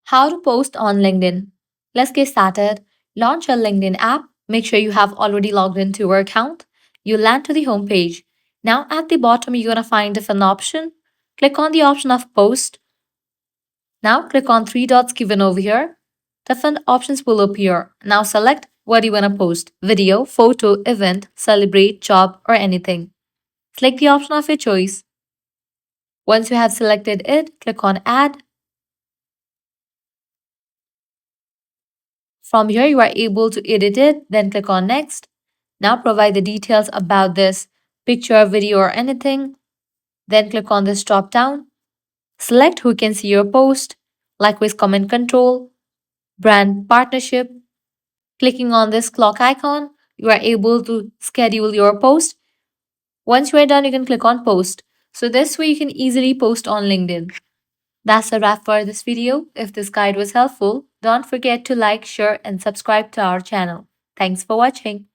How to post on LinkedIn. Let's get started. Launch your LinkedIn app. Make sure you have already logged into your account. You land to the home page. Now at the bottom, you're going to find different option. Click on the option of post. Now click on three dots given over here. Different options will appear. Now select what you want to post. Video, photo, event, celebrate, job, or anything. Select the option of your choice. Once you have selected it, click on add. From here, you are able to edit it, then click on next. Now provide the details about this picture, video, or anything. Then click on this drop down. Select who can see your post, like with comment control, brand partnership. Clicking on this clock icon, you are able to schedule your post. Once you are done, you can click on post. So this way you can easily post on LinkedIn. That's a wrap for this video. If this guide was helpful, don't forget to like, share, and subscribe to our channel. Thanks for watching.